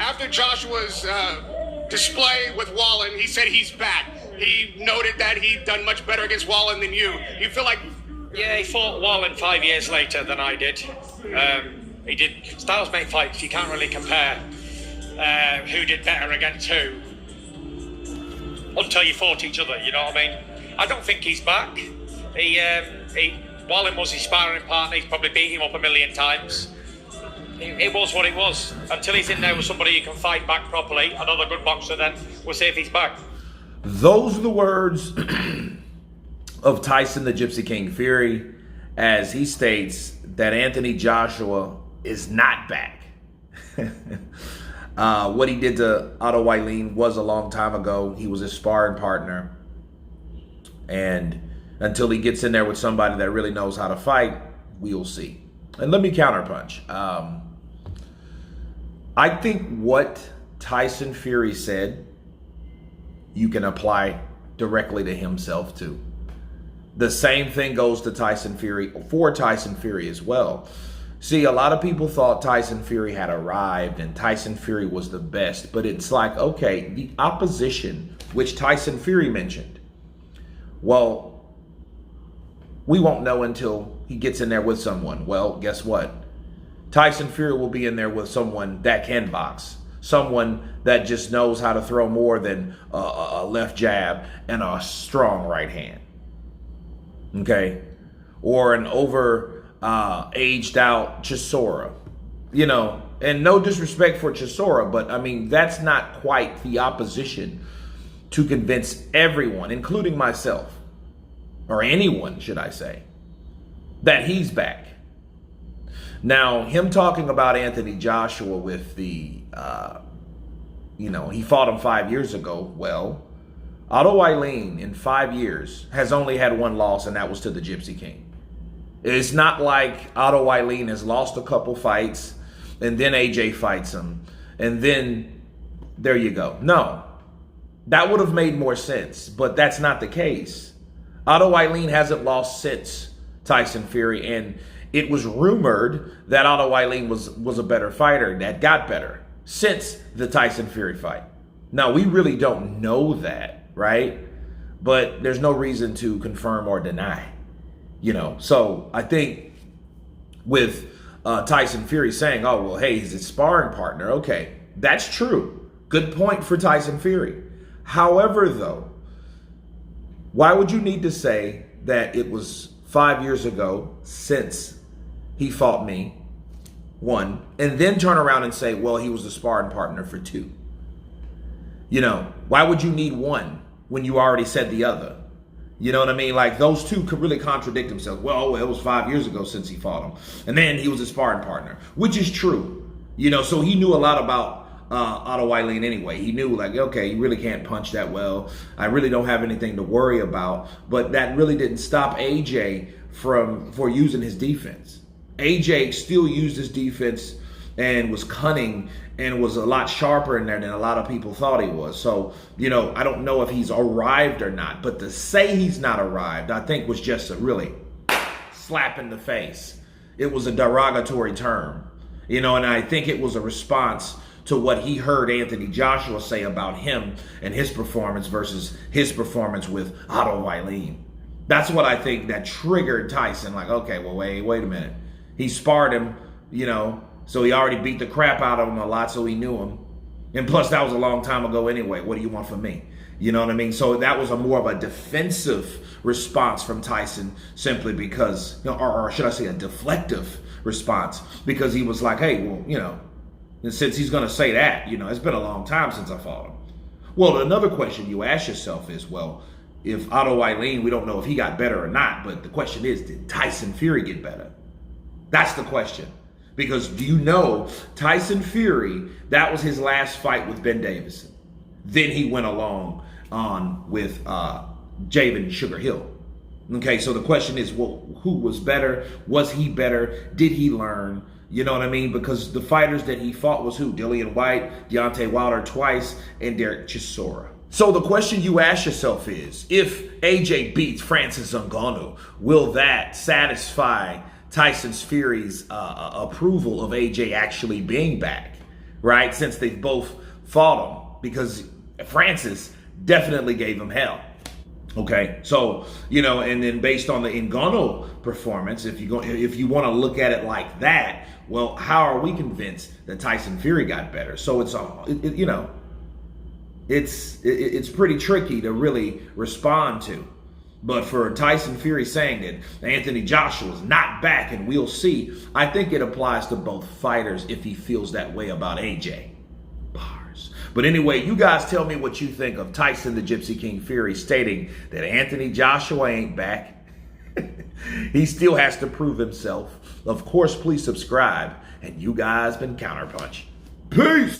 after Joshua's display with Wallen, he said he's back. He noted that he'd done much better against Wallen than you. You feel like... Yeah, he fought Wallen 5 years later than I did. He did styles make fights. You can't really compare who did better against who until you fought each other, you know what I mean? I don't think he's back. Wallen was his sparring partner. He's probably beat him up a million times. It was what it was. Until he's in there with somebody who can fight back properly, another good boxer, then we'll see if he's back. Those are the words of Tyson the Gypsy King Fury, as he states that Anthony Joshua is not back. What he did to Otto Wallin was a long time ago. He was his sparring partner. And until he gets in there with somebody that really knows how to fight, we'll see. And let me counterpunch. I think what Tyson Fury said, you can apply directly to himself too. The same thing goes to Tyson Fury, for Tyson Fury as well. See, a lot of people thought Tyson Fury had arrived and Tyson Fury was the best, but it's like, okay, the opposition, which Tyson Fury mentioned, well, we won't know until he gets in there with someone. Well, guess what? Tyson Fury will be in there with someone that can box, someone that just knows how to throw more than a left jab and a strong right hand. Okay? Or an aged out Chisora. You know, and no disrespect for Chisora, but I mean, that's not quite the opposition to convince everyone, including myself, or anyone, should I say, that he's back. Now, him talking about Anthony Joshua with the, he fought him 5 years ago. Well, Otto Wallin in 5 years has only had one loss, and that was to the Gypsy King. It's not like Otto Wallin has lost a couple fights, and then AJ fights him, and then there you go. No, that would have made more sense, but that's not the case. Otto Wallin hasn't lost since Tyson Fury, and it was rumored that Otto Wallin was a better fighter, that got better since the Tyson Fury fight. Now, we really don't know that, right? But there's no reason to confirm or deny, So I think with Tyson Fury saying, oh, well, hey, he's his sparring partner. Okay, that's true. Good point for Tyson Fury. However, though, why would you need to say that it was 5 years ago since he fought me, one, and then turn around and say, well, he was a sparring partner for two? Why would you need one when you already said the other? You know what I mean? Like, those two could really contradict themselves. Well, it was 5 years ago since he fought him, and then he was a sparring partner, which is true. So he knew a lot about Otto Wallin anyway. He knew, like, okay, he really can't punch that well. I really don't have anything to worry about. But that really didn't stop AJ for using his defense. AJ still used his defense and was cunning and was a lot sharper in there than a lot of people thought he was. So, I don't know if he's arrived or not. But to say he's not arrived, I think was just a really slap in the face. It was a derogatory term, and I think it was a response to what he heard Anthony Joshua say about him and his performance versus his performance with Otto Wallin. That's what I think that triggered Tyson. Like, okay, well, wait a minute. He sparred him, so he already beat the crap out of him a lot, so he knew him. And plus, that was a long time ago anyway. What do you want from me? You know what I mean? So that was more of a defensive response from Tyson, simply because, or should I say a deflective response, because he was like, hey, well, and since he's going to say that, it's been a long time since I fought him. Well, another question you ask yourself is, well, if Otto Wallin, we don't know if he got better or not, but the question is, did Tyson Fury get better? That's the question. Because Tyson Fury, that was his last fight with Ben Davison. Then he went along on with Javen Sugar Hill. Okay, so the question is, well, who was better? Was he better? Did he learn? You know what I mean? Because the fighters that he fought was who? Dillian White, Deontay Wilder twice, and Derek Chisora. So the question you ask yourself is, if AJ beats Francis Ngannou, will that satisfy Tyson Fury's approval of AJ actually being back? right? Since they've both fought him, because Francis definitely gave him hell. Okay, so and then based on the Ngannou performance, if you want to look at it like that, well, how are we convinced that Tyson Fury got better? So it's pretty tricky to really respond to. But for Tyson Fury saying that Anthony Joshua's not back and we'll see, I think it applies to both fighters if he feels that way about AJ. Bars. But anyway, you guys tell me what you think of Tyson the Gypsy King Fury stating that Anthony Joshua ain't back. He still has to prove himself. Of course, please subscribe. And you guys been Counterpunch. Peace!